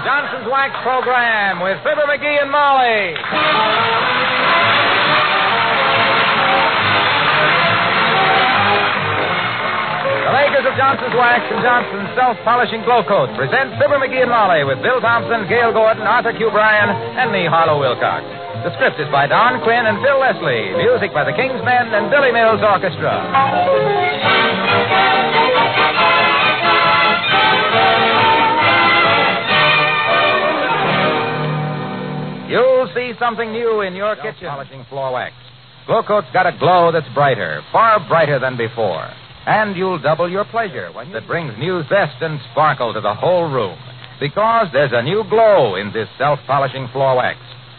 Johnson's Wax program with Fibber McGee and Molly. The makers of Johnson's Wax and Johnson's Self-Polishing Glow Coat present Fibber McGee and Molly with Bill Thompson, Gail Gordon, Arthur Q. Bryan, and me, Harlow Wilcox. The script is by Don Quinn and Phil Leslie. Music by the King's Men and Billy Mills Orchestra. You'll see something new in your kitchen. Polishing floor wax. Glow Coat's got a glow that's brighter, far brighter than before. And you'll double your pleasure when it brings new zest and sparkle to the whole room. Because there's a new glow in this self-polishing floor wax.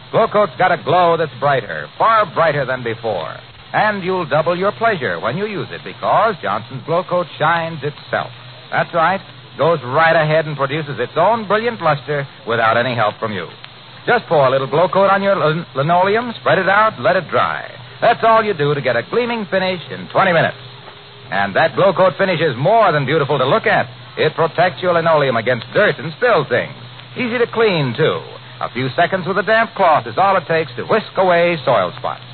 Glow Coat's got a glow that's brighter, far brighter than before. And you'll double your pleasure when you use it because Johnson's Glow Coat shines itself. That's right. Goes right ahead and produces its own brilliant luster without any help from you. Just pour a little Glow Coat on your linoleum, spread it out, let it dry. That's all you do to get a gleaming finish in 20 minutes. And that Glow Coat finish is more than beautiful to look at. It protects your linoleum against dirt and spill things. Easy to clean, too. A few seconds with a damp cloth is all it takes to whisk away soil spots.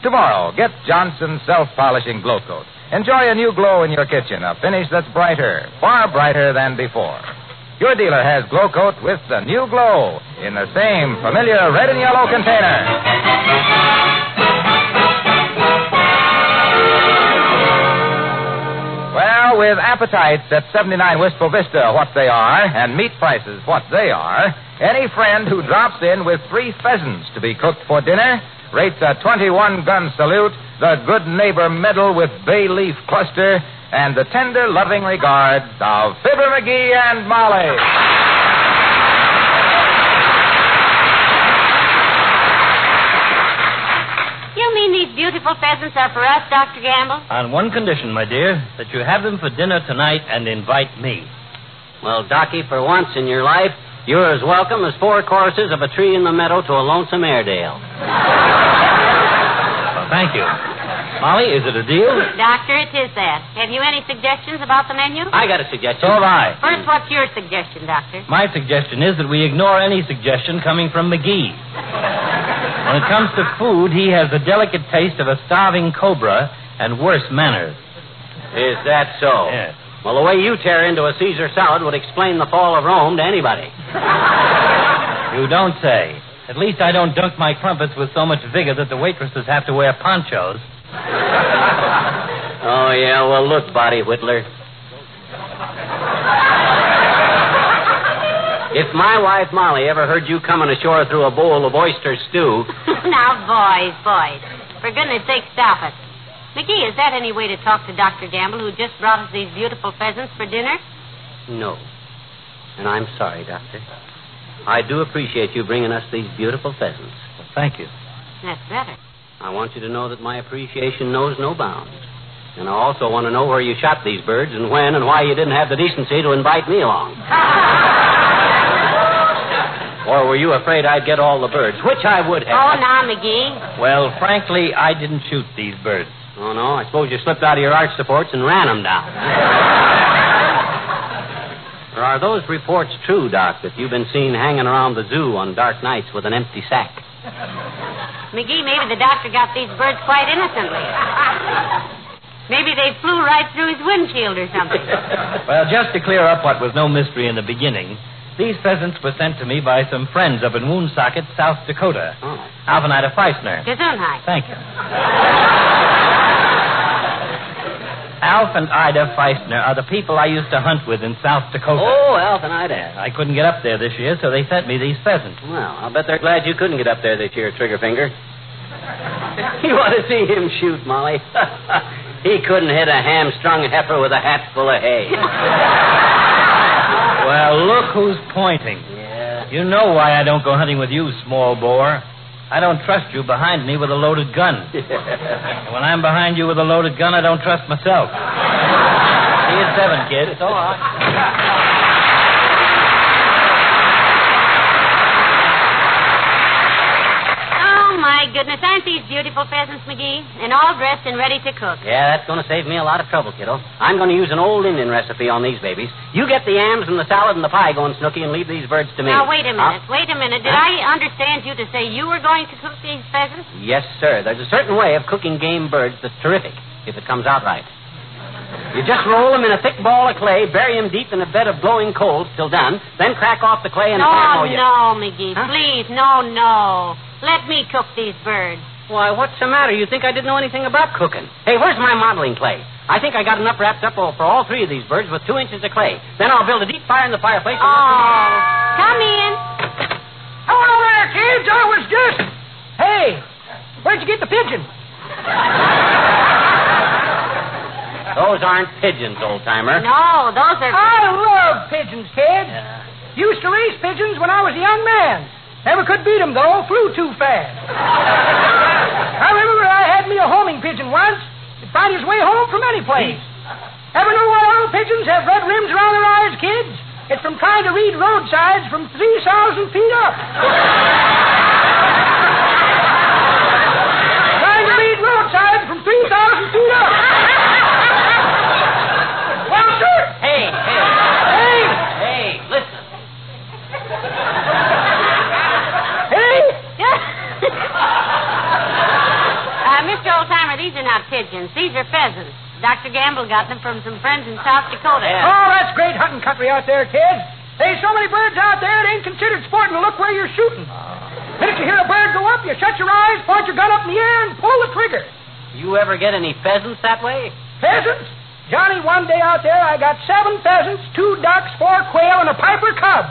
Tomorrow, get Johnson's Self-Polishing Glow Coat. Enjoy a new glow in your kitchen, a finish that's brighter, far brighter than before. Your dealer has Glow Coat with the new glow in the same familiar red and yellow container. Well, with appetites at 79 Wistful Vista what they are, and meat prices what they are, any friend who drops in with 3 pheasants to be cooked for dinner rates a 21-gun salute, the Good Neighbor Medal with bay leaf cluster, and the tender, loving regards of Fibber McGee and Molly. You mean these beautiful pheasants are for us, Dr. Gamble? On one condition, my dear, that you have them for dinner tonight and invite me. Well, Docky, for once in your life, you're as welcome as 4 choruses of a tree in the meadow to a lonesome Airedale. Well, thank you. Molly, is it a deal? Doctor, it is that. Have you any suggestions about the menu? I got a suggestion. So have I. First, what's your suggestion, Doctor? My suggestion is that we ignore any suggestion coming from McGee. When it comes to food, he has the delicate taste of a starving cobra and worse manners. Is that so? Yes. Well, the way you tear into a Caesar salad would explain the fall of Rome to anybody. You don't say. At least I don't dunk my crumpets with so much vigor that the waitresses have to wear ponchos. Oh, yeah, well, look, Body Whittler. If my wife Molly ever heard you coming ashore through a bowl of oyster stew... Now, boys. For goodness sake, stop it. McGee, is that any way to talk to Dr. Gamble, who just brought us these beautiful pheasants for dinner? No. And I'm sorry, Doctor. I do appreciate you bringing us these beautiful pheasants. Well, thank you. That's better. I want you to know that my appreciation knows no bounds. And I also want to know where you shot these birds and when and why you didn't have the decency to invite me along. Or were you afraid I'd get all the birds, which I would have. Oh, now, McGee. Well, frankly, I didn't shoot these birds. Oh, no? I suppose you slipped out of your arch supports and ran them down. Or are those reports true, Doc, that you've been seen hanging around the zoo on dark nights with an empty sack? McGee, maybe the doctor got these birds quite innocently. Maybe they flew right through his windshield or something. Well, just to clear up what was no mystery in the beginning, these pheasants were sent to me by some friends up in Woonsocket, South Dakota. Oh. Alf and Ida Feisner. Gesundheit. Thank you. Alf and Ida Feisner are the people I used to hunt with in South Dakota. Oh, Alf and Ida. Yeah, I couldn't get up there this year, so they sent me these pheasants. Well, I'll bet they're glad you couldn't get up there this year, Triggerfinger. You ought to see him shoot, Molly. He couldn't hit a hamstrung heifer with a hat full of hay. Well, look who's pointing. Yeah. You know why I don't go hunting with you, small bore. I don't trust you behind me with a loaded gun. And when I'm behind you with a loaded gun, I don't trust myself. See you at 7, kid. So long. Oh, my goodness, aren't these beautiful pheasants, McGee? And all dressed and ready to cook. Yeah, that's going to save me a lot of trouble, kiddo. I'm going to use an old Indian recipe on these babies. You get the yams and the salad and the pie going, Snooky, and leave these birds to me. Now, wait a minute. Did I understand you to say you were going to cook these pheasants? Yes, sir. There's a certain way of cooking game birds that's terrific, if it comes out right. You just roll them in a thick ball of clay, bury them deep in a bed of glowing coals till done, then crack off the clay and No, McGee, please, no. Let me cook these birds. Why, what's the matter? You think I didn't know anything about cooking? Hey, where's my modeling clay? I think I got enough wrapped up for all three of these birds with 2 inches of clay. Then I'll build a deep fire in the fireplace. Come in. Hello there, kids. I was just... Hey, where'd you get the pigeon? Those aren't pigeons, old-timer. No, those are... I love pigeons, kid. Used to race pigeons when I was a young man. Never could beat 'em, though. Flew too fast. I remember I had me a homing pigeon once. He'd find his way home from any place. Ever know why all pigeons have red rims around their eyes, kids? It's from trying to read roadsides from 3,000 feet up. Trying to read roadsides from 3,000 feet up. Well, sir. Hey, listen. Mr. Oldtimer, these are not pigeons. These are pheasants. Dr. Gamble got them from some friends in South Dakota. Yeah. Oh, that's great hunting country out there, kids. There's so many birds out there, it ain't considered sporting to look where you're shooting. The minute you hear a bird go up, you shut your eyes, point your gun up in the air, and pull the trigger. You ever get any pheasants that way? Pheasants? Johnny, one day out there, I got 7 pheasants, 2 ducks, 4 quail, and a piper cub.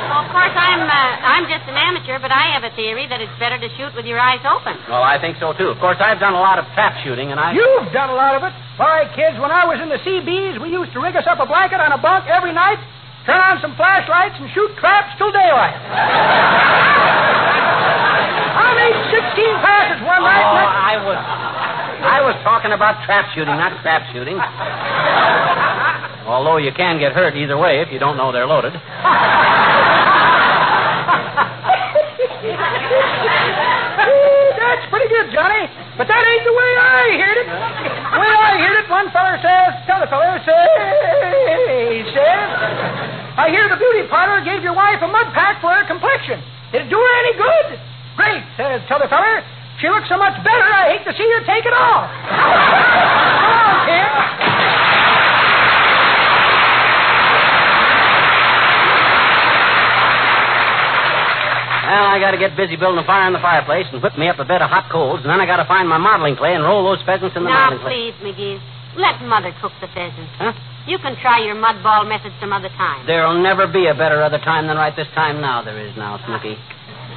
Well, of course, I'm just an amateur, but I have a theory that it's better to shoot with your eyes open. Well, I think so, too. Of course, I've done a lot of trap shooting, and You've done a lot of it. Why, kids, when I was in the CBs, we used to rig us up a blanket on a bunk every night, turn on some flashlights, and shoot traps till daylight. I made 16 passes one night. I was talking about trap shooting, not trap shooting. Although you can get hurt either way if you don't know they're loaded. That's pretty good, Johnny. But that ain't the way I heard it. The way I heard it, one feller says, tell the feller, he says, I hear the beauty parlor gave your wife a mud pack for her complexion. Did it do her any good? Great, says t'other feller. She looks so much better, I hate to see her take it off. Come on, kid. Well, I got to get busy building a fire in the fireplace and whip me up a bed of hot coals, and then I got to find my modeling clay and roll those pheasants in the modeling clay. Now, please, McGee, let Mother cook the pheasants. Huh? You can try your mud ball method some other time. There'll never be a better other time than right this time now there is now, Snooky.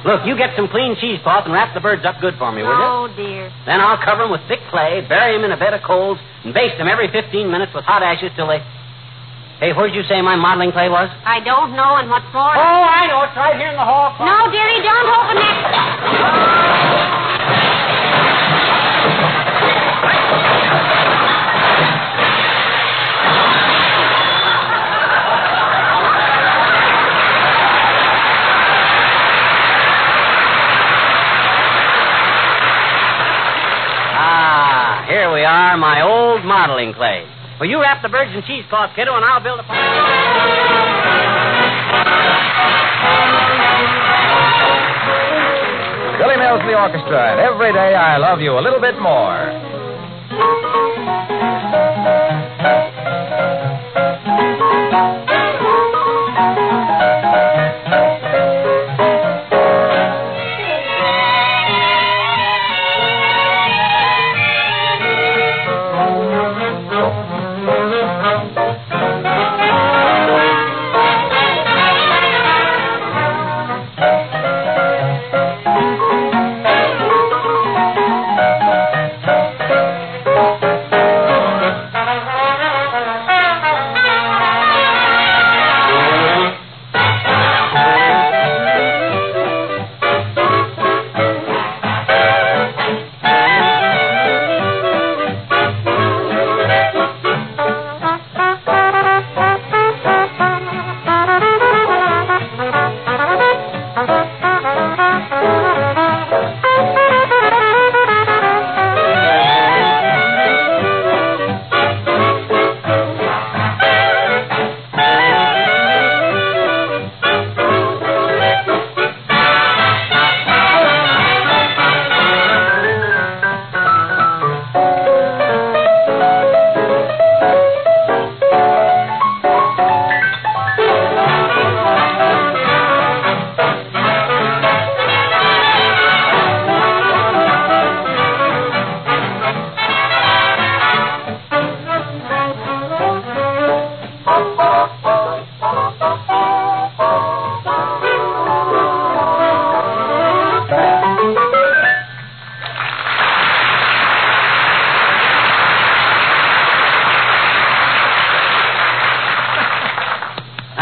Look, you get some clean cheesecloth and wrap the birds up good for me, will you? Oh, dear. Then I'll cover them with thick clay, bury them in a bed of coals, and baste them every 15 minutes with hot ashes till they... Hey, where'd you say my modeling clay was? I don't know, and what's more... Oh, I know. It's right here in the hall. No, dearie, don't open that... Here we are, my old modeling clay. Well, you wrap the birds in cheesecloth, kiddo, and I'll build a fire. Billy Mills and the orchestra, and every day I love you a little bit more.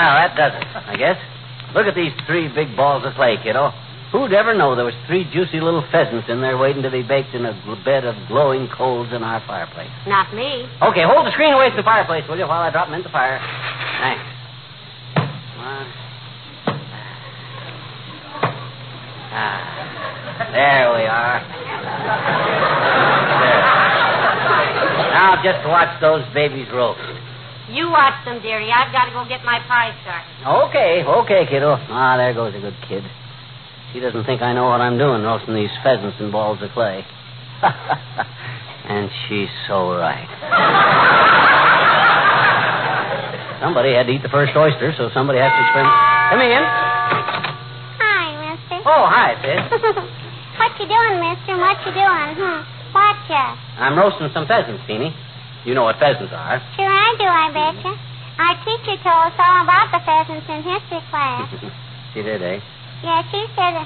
Now, that does it, I guess. Look at these 3 big balls of clay, kiddo. Who'd ever know there was 3 juicy little pheasants in there waiting to be baked in a bed of glowing coals in our fireplace? Not me. Okay, hold the screen away from the fireplace, will you, while I drop them in the fire? Thanks. There we are. There. Now just watch those babies roast. You watch them, dearie. I've got to go get my pie started. Okay, kiddo. Ah, there goes a good kid. She doesn't think I know what I'm doing, roasting these pheasants in balls of clay. And she's so right. Somebody had to eat the first oyster, so somebody has to experiment. Come in. Hi, mister. Oh, hi, sis. What you doing, mister? What you doing? Whatcha? I'm roasting some pheasants, Teeny. You know what pheasants are. Sure I do, I betcha. Our teacher told us all about the pheasants in history class. She did, eh? Yeah, she said,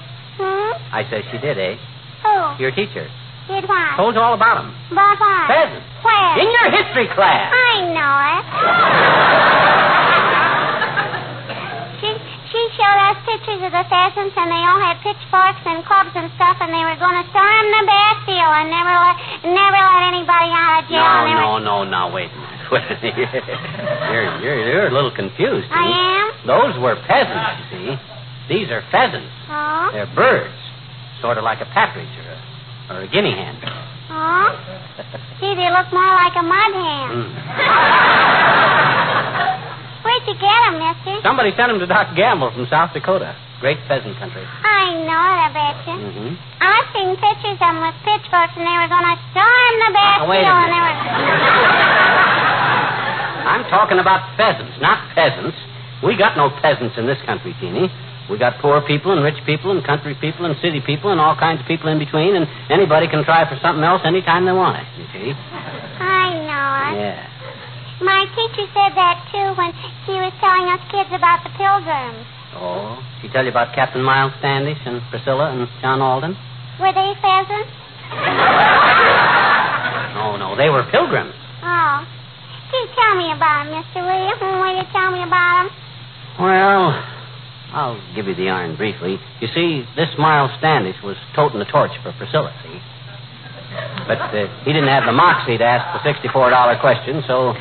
I said she did, eh? Who? Your teacher. Did what? Told you all about them. About what? Pheasants. Where? In your history class. I know it. She showed us pictures of the pheasants, and they all had pitchforks and clubs and stuff, and they were going to storm the Bastille and never let anybody out of jail. No, now wait a minute. You're a little confused. I am? Those were peasants, you see. These are pheasants. Oh? They're birds, sort of like a partridge or a guinea hen. Oh? Gee, they look more like a mud hen. Where'd you get them, mister? Somebody sent them to Doc Gamble from South Dakota. Great pheasant country. I know it, I betcha. Mm-hmm. I've seen pictures of them with pitchforks, and they were going to storm the Bastille, wait a and minute. they were... I'm talking about pheasants, not peasants. We got no peasants in this country, Teeny. We got poor people and rich people and country people and city people and all kinds of people in between, and anybody can try for something else anytime they want it, you see. I know it. Yeah. My teacher said that, too, when she was telling us kids about the Pilgrims. Oh, she tell you about Captain Miles Standish and Priscilla and John Alden? Were they pheasants? No, they were pilgrims. Oh. Gee, tell me about them, mister, will you? Will you tell me about them? Well, I'll give you the yarn briefly. You see, this Miles Standish was toting the torch for Priscilla, see? But he didn't have the moxie to ask the $64 question, so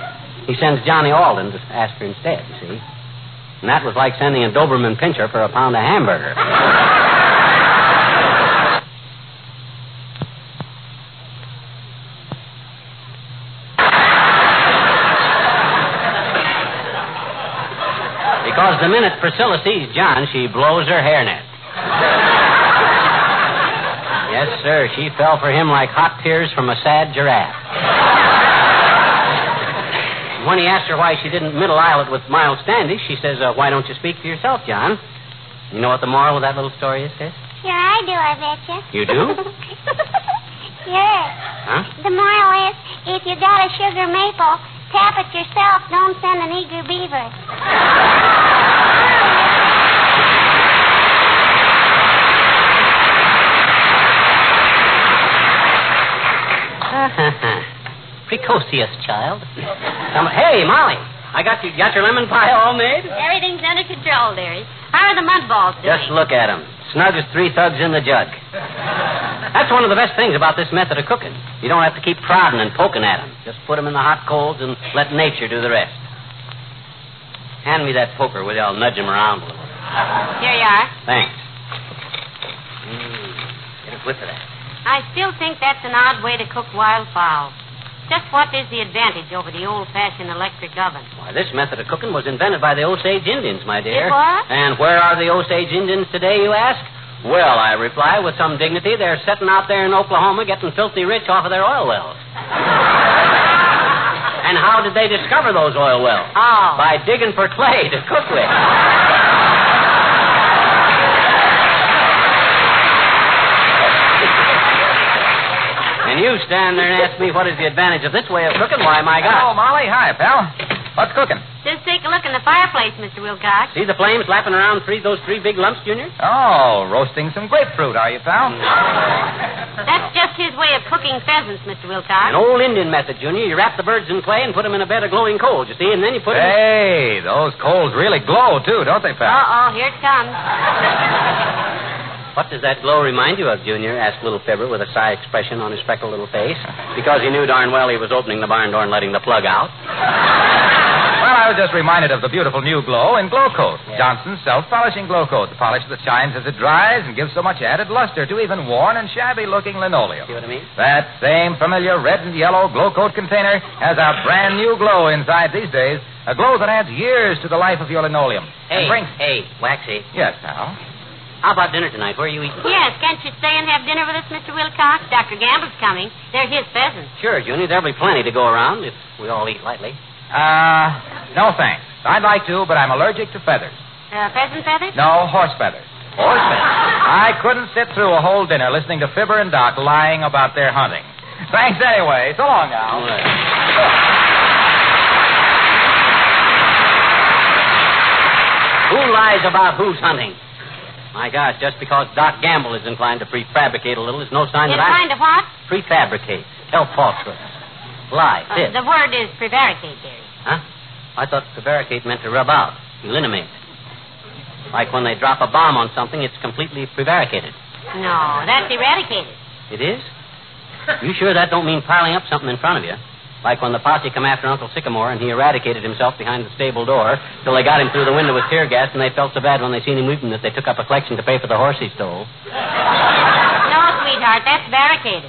he sends Johnny Alden to ask her instead, you see? And that was like sending a Doberman Pinscher for a pound of hamburger. Because the minute Priscilla sees John, she blows her hairnet. Yes, sir, she fell for him like hot tears from a sad giraffe. When he asked her why she didn't middle aisle it with Miles Standish, she says, why don't you speak for yourself, John? You know what the moral of that little story is, sis? Sure I do, I betcha. You do? Sure. Huh? The moral is, if you got a sugar maple, tap it yourself. Don't send an eager beaver. Precocious child. Hey, Molly, got your lemon pie all made? Everything's under control, dearie. How are the mud balls doing? Just look at them. Snug as 3 thugs in the jug. That's one of the best things about this method of cooking. You don't have to keep prodding and poking at them. Just put them in the hot coals and let nature do the rest. Hand me that poker, will you? I'll nudge him around a little. Here you are. Thanks. Get a whiff of that. I still think that's an odd way to cook wild fowl. Just what is the advantage over the old-fashioned electric oven? Why, this method of cooking was invented by the Osage Indians, my dear. It was? And where are the Osage Indians today, you ask? Well, I reply with some dignity, they're sitting out there in Oklahoma getting filthy rich off of their oil wells. And how did they discover those oil wells? Oh. By digging for clay to cook with. And you stand there and ask me what is the advantage of this way of cooking? Why, my God. Hello, Molly. Hi, pal. What's cooking? Just take a look and the fireplace, Mr. Wilcox. See the flames lapping around those three big lumps, Junior? Oh, roasting some grapefruit, are you, pal? That's just his way of cooking pheasants, Mr. Wilcox. An old Indian method, Junior. You wrap the birds in clay and put them in a bed of glowing coals, you see, and then you put them... Hey, those coals really glow, too, don't they, pal? Uh-oh, here it comes. What does that glow remind you of, Junior? Asked little Fibber with a shy expression on his freckled little face, because he knew darn well he was opening the barn door and letting the plug out. Well, I was just reminded of the beautiful new glow in Glow Coat. Yeah. Johnson's self-polishing Glow Coat, the polish that shines as it dries and gives so much added luster to even worn and shabby-looking linoleum. See what I mean? That same familiar red and yellow Glow Coat container has a brand new glow inside these days, a glow that adds years to the life of your linoleum. Hey, And brings... hey, Waxy. Yes, pal. How about dinner tonight? Where are you eating? Yes, can't you stay and have dinner with us, Mr. Wilcox? Dr. Gamble's coming. They're his pheasants. Sure, Junior. There'll be plenty to go around if we all eat lightly. No thanks. I'd like to, but I'm allergic to feathers. Pheasant feathers? No, horse feathers. Horse feathers? I couldn't sit through a whole dinner listening to Fibber and Doc lying about their hunting. Thanks anyway. So long now. All right. Who lies about who's hunting? My gosh, just because Doc Gamble is inclined to prefabricate a little is no sign that I... Inclined to what? Prefabricate. Tell falsehoods. Lie. Fib. The word is prevaricate, dearie. Huh? I thought prevaricate meant to rub out, eliminate. Like when they drop a bomb on something, it's completely prevaricated. No, that's eradicated. It is? You sure that don't mean piling up something in front of you? Like when the posse come after Uncle Sycamore and he eradicated himself behind the stable door till they got him through the window with tear gas and they felt so bad when they seen him weeping that they took up a collection to pay for the horse he stole. No, sweetheart, that's barricaded.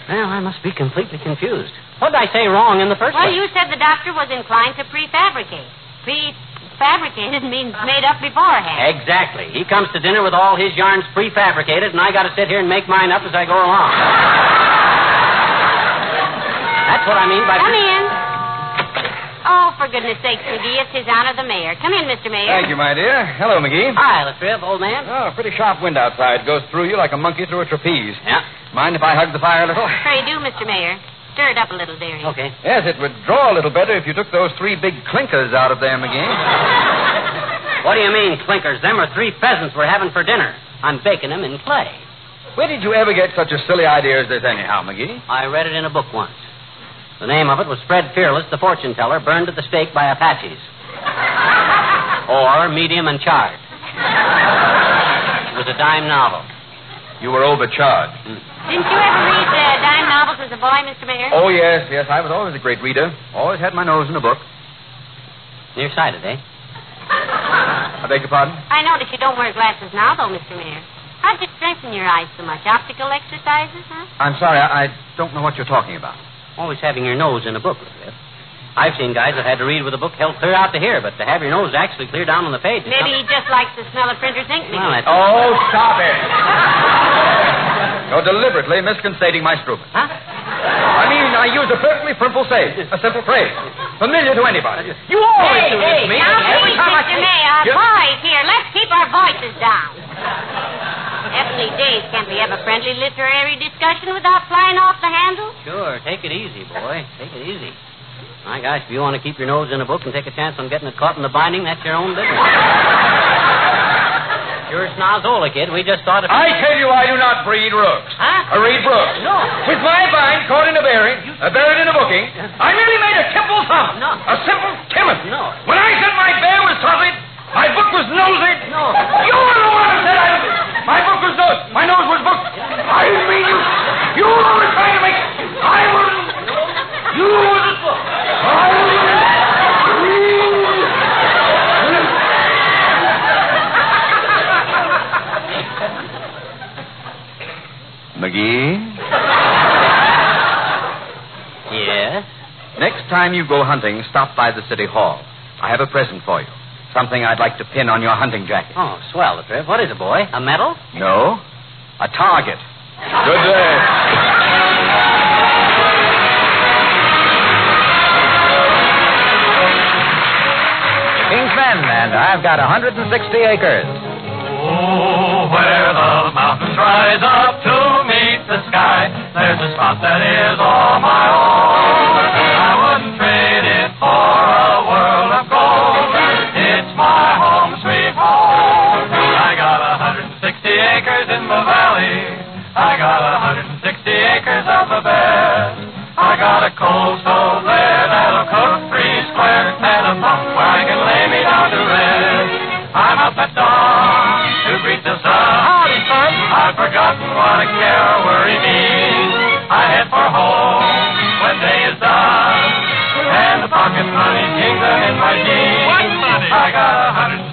Well, I must be completely confused. What did I say wrong in the first Well, place? you said the doctor was inclined to prefabricate. Prefabricated means made up beforehand. Exactly. He comes to dinner with all his yarns prefabricated, and I got to sit here and make mine up as I go along. That's what I mean by... Come in. Oh, for goodness sakes, McGee, it's his honor the mayor. Come in, Mr. Mayor. Thank you, my dear. Hello, McGee. Hi, Latrip, old man. Oh, a pretty sharp wind outside. Goes through you like a monkey through a trapeze. Yeah. Mind if I hug the fire a little? Pray do, Mr. Mayor. Stir it up a little, dearie. Okay. Yes, it would draw a little better if you took those three big clinkers out of there, McGee. What do you mean, clinkers? Them are three pheasants we're having for dinner. I'm baking them in clay. Where did you ever get such a silly idea as this, anyhow, McGee? I read it in a book once. The name of it was Fred Fearless, the fortune teller, burned at the stake by Apaches. Or Medium and Charred. It was a dime novel. You were overcharged. Didn't you ever read dime novels as a boy, Mr. Mayor? Oh, yes. I was always a great reader. Always had my nose in a book. Nearsighted, eh? I beg your pardon? I notice you don't wear glasses now, though, Mr. Mayor. How'd you strengthen your eyes so much? Optical exercises, huh? I'm sorry. I don't know what you're talking about. Always having your nose in a book, Latrip. I've seen guys that had to read with a book held clear out to here, but to have your nose actually clear down on the page... Maybe he just likes the smell of printer's ink, McGee. Well, that's... Oh, stop it. You're deliberately misconstating my scruple. Huh? I mean, I use a perfectly simple phrase. Familiar to anybody. You always do this to me. Now, Every please, time Mr. Mayor, You- boys, here, let's keep our voices down. Heavenly days, can't we have a friendly literary discussion without flying off the handle? Sure, take it easy, boy. Take it easy. My gosh, if you want to keep your nose in a book and take a chance on getting it caught in the binding, that's your own business. You're Snozzola, kid. We just thought of... I tell you, I do not breed rooks. Huh? I read books. No. With my bind caught in a bearing, buried in a booking, I merely made a simple thumb. No. A simple Timothy. No. When I said my bear was totted, my book was nosed. No. You were the one who said my book was nosed. My nose was booked. I didn't mean you. You were trying to make... I wasn't... You wasn't... I wasn't... McGee? Yes? Next time you go hunting, stop by the city hall. I have a present for you. Something I'd like to pin on your hunting jacket. Oh, swell, Latrip. What is it, boy? A medal? No, a target. Good day. King's Men, and I've got 160 acres. Oh, where the mountains rise up to meet the sky, there's a spot that is all my own. I wouldn't trade it for a world of gold. I got 160 acres of the best. I got a coal stove there that'll cook 3 square, and a bunk where I can lay me down to rest. I'm up at dawn to greet the sun. Howdy, son. I've forgotten what a care or worry means. I head for home when day is done, and the pocket money jingling in my jeans. What money? I got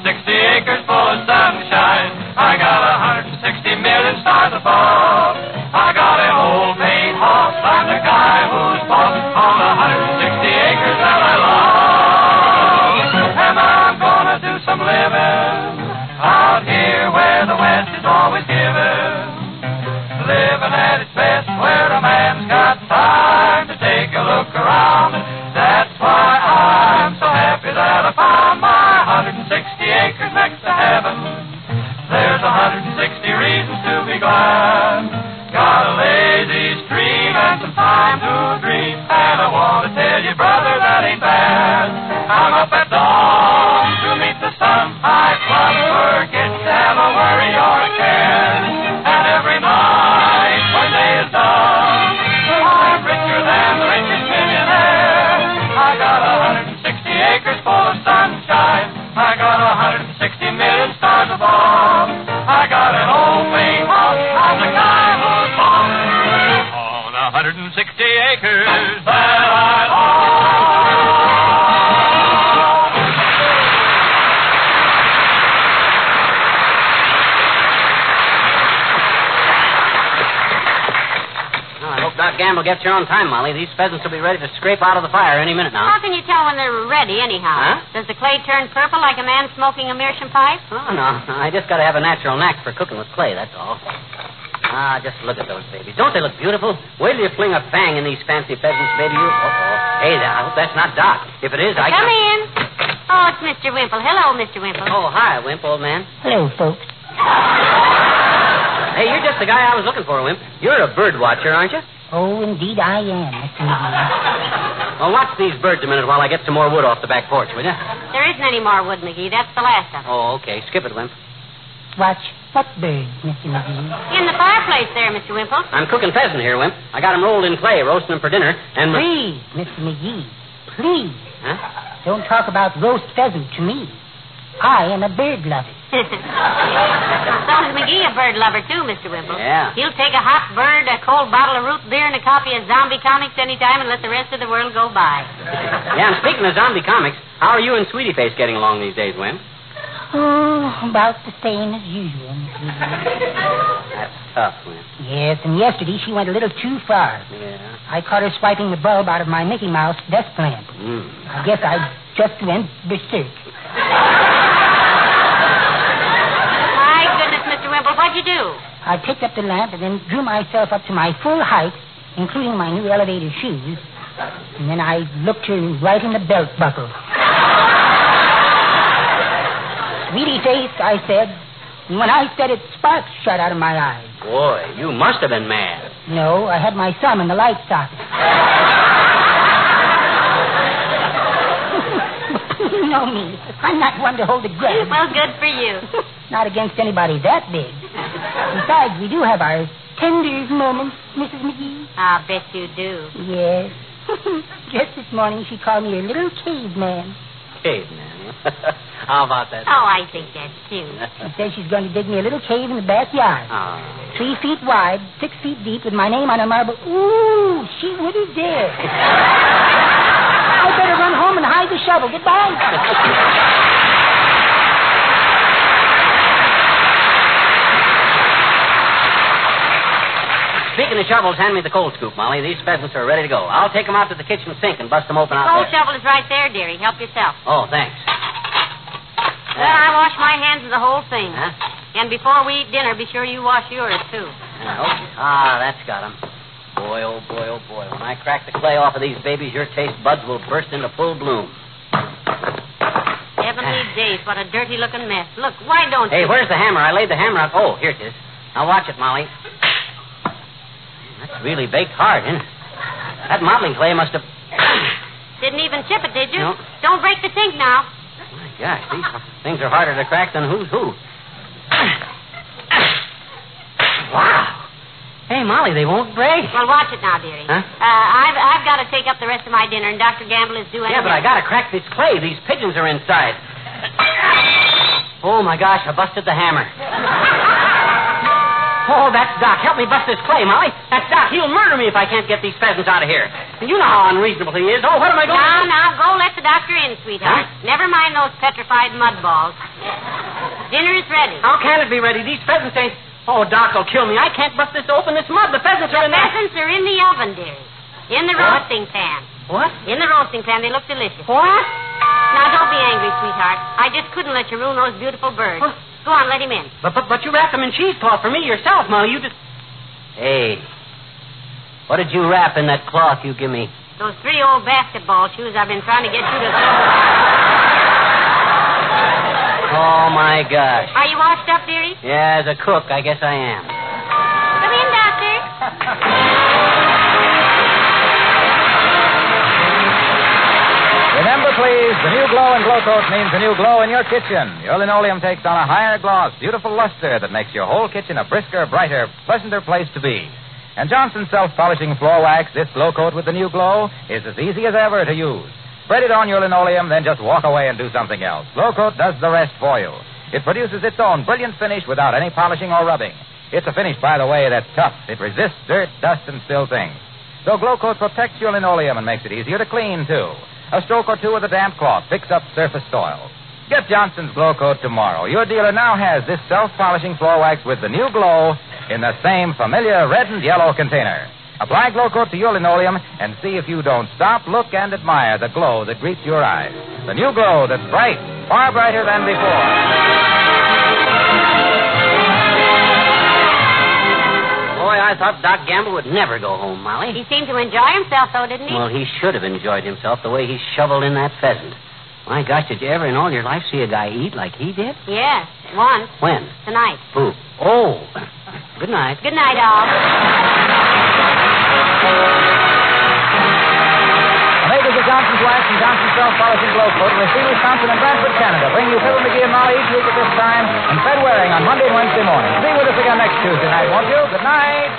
160 acres full of sunshine. I got 160 million stars above. I got an old paid horse. I'm the guy who's boss on the 160 acres that I love. And I'm gonna do some living out here where the West is always given. Living at its best where a man's got time to take a look around. That's why I'm so happy that I found my 160 acres next to heaven. There's 160 reasons to be glad. Got a lazy stream and some time to dream. And I want to tell you, brother, that ain't bad. I'm up at dawn to meet the sun. I forget to have a worry or a care. And every night when day is done, I'm richer than the richest millionaire. I got 160 acres full of sunshine. I got 160 million stars above. I got an old plain house. I'm the guy who's boss on 160 acres that I love. Well, I hope Doc Gamble gets here on time, Molly. These pheasants will be ready to scrape out of the fire any minute now. How can you tell when they're ready, anyhow? Huh? Does the clay turn purple like a man smoking a meerschaum pipe? Oh, no. I just got to have a natural knack for cooking with clay, that's all. Ah, just look at those babies. Don't they look beautiful? Wait till you fling a fang in these fancy pheasants, baby. Uh-oh. Hey, there, I hope that's not Doc. If it is, I Come in. Oh, it's Mr. Wimple. Hello, Mr. Wimple. Oh, hi, Wimp, old man. Hello, folks. Hey, you're just the guy I was looking for, Wimp. You're a bird watcher, aren't you? Oh, indeed I am, Mr. McGee. Well, watch these birds a minute while I get some more wood off the back porch, will you? There isn't any more wood, McGee. That's the last of it. Oh, okay. Skip it, Wimp. Watch what birds, Mr. McGee? In the fireplace there, Mr. Wimple. I'm cooking pheasant here, Wimp. I got 'em rolled in clay, roasting them for dinner, and... Please, Mr. McGee, please. Huh? Don't talk about roast pheasant to me. I am a bird lover. So is McGee a bird lover, too, Mr. Wimple. Yeah. He'll take a hot bird, a cold bottle of root beer, and a copy of zombie comics anytime and let the rest of the world go by. Yeah, and speaking of zombie comics, how are you and Sweetie Face getting along these days, Wimp? Oh, about the same as usual, Mr. McGee. That's tough, Wimp. Yes, and yesterday she went a little too far. Yeah. I caught her swiping the bulb out of my Mickey Mouse desk lamp. I guess I just went berserk. My goodness, Mr. Wimple, what'd you do? I picked up the lamp and then drew myself up to my full height, including my new elevator shoes, and then I looked her right in the belt buckle. Sweetie Face, I said, and when I said it, sparks shot out of my eyes. Boy, you must have been mad. No, I had my thumb in the light socket. You know me. I'm not one to hold a grudge. Well, good for you. Not against anybody that big. Besides, we do have our tender moments, Mrs. McGee. I'll bet you do. Yes. Just this morning, she called me a little caveman. Caveman. How about that? Oh, I think that's cute. She says she's going to dig me a little cave in the backyard. Oh. 3 feet wide, 6 feet deep, with my name on a marble. Ooh, she wouldn't dare. I better run home and hide the shovel. Goodbye. Speaking of shovels, hand me the coal scoop, Molly. These pheasants are ready to go. I'll take them out to the kitchen sink and bust them open out Cold there. shovel is right there, dearie. Help yourself. Oh, thanks. Well, I wash my hands of the whole thing. Huh? And before we eat dinner, be sure you wash yours, too. Okay. Ah, that's got 'em. Boy, oh boy, oh boy. When I crack the clay off of these babies, your taste buds will burst into full bloom. Heavenly days, what a dirty-looking mess. Look, why don't Hey, you... where's the hammer? I laid the hammer out. Oh, here it is. Now watch it, Molly. That's really baked hard, isn't it? That modeling clay must have... Didn't even chip it, did you? No. Don't break the sink now. My gosh, these things are harder to crack than who's who. Wow. Hey, Molly, they won't break. Well, watch it now, dearie. Huh? I've got to take up the rest of my dinner, and Dr. Gamble is due any Yeah, but I got to crack this clay. These pigeons are inside. Oh, my gosh, I busted the hammer. Oh, that's Doc. Help me bust this clay, Molly. That's Doc. He'll murder me if I can't get these pheasants out of here. You know how unreasonable he is. Oh, what am I going to do? Now, go let the doctor in, sweetheart. Huh? Never mind those petrified mud balls. Dinner is ready. How can it be ready? These pheasants ain't... Oh, Doc will kill me. I can't bust this open, this mud. The pheasants are in there. Pheasants are in the oven, dearie. In the What? roasting pan. What? In the roasting pan. They look delicious. What? Now, don't be angry, sweetheart. I just couldn't let you ruin those beautiful birds. What? Go on, let him in. But you wrapped them in cheesecloth for me yourself, Molly. You just... Hey, what did you wrap in that cloth you give me? Those 3 old basketball shoes I've been trying to get you to... Oh, my gosh. Are you washed up, dearie? Yeah, as a cook, I guess I am. Come in, Doctor. Remember, please, the new glow in Glow Coat means a new glow in your kitchen. Your linoleum takes on a higher gloss, beautiful luster that makes your whole kitchen a brisker, brighter, pleasanter place to be. And Johnson's self-polishing floor wax, this Glow Coat with the new glow, is as easy as ever to use. Spread it on your linoleum, then just walk away and do something else. Glow Coat does the rest for you. It produces its own brilliant finish without any polishing or rubbing. It's a finish, by the way, that's tough. It resists dirt, dust, and still things. So Glow Coat protects your linoleum and makes it easier to clean, too. A stroke or two with a damp cloth picks up surface soil. Get Johnson's Glow Coat tomorrow. Your dealer now has this self-polishing floor wax with the new glow in the same familiar red and yellow container. Apply Glow Coat to your linoleum and see if you don't stop, look, and admire the glow that greets your eyes. The new glow that's bright, far brighter than before. Boy, I thought Doc Gamble would never go home, Molly. He seemed to enjoy himself, though, didn't he? Well, he should have enjoyed himself the way he shoveled in that pheasant. My gosh, did you ever in all your life see a guy eat like he did? Yes, once. When? Tonight. Who? Oh. Good night. Good night, all. Makers of Johnson's Wax and Johnson's Self-Polishing Glow Coat in Racine, Wisconsin, and Bradford, Canada bring you Fibber McGee and Molly each week at this time and Fred Waring on Monday and Wednesday morning. Be with us again next Tuesday night, won't you? Good night.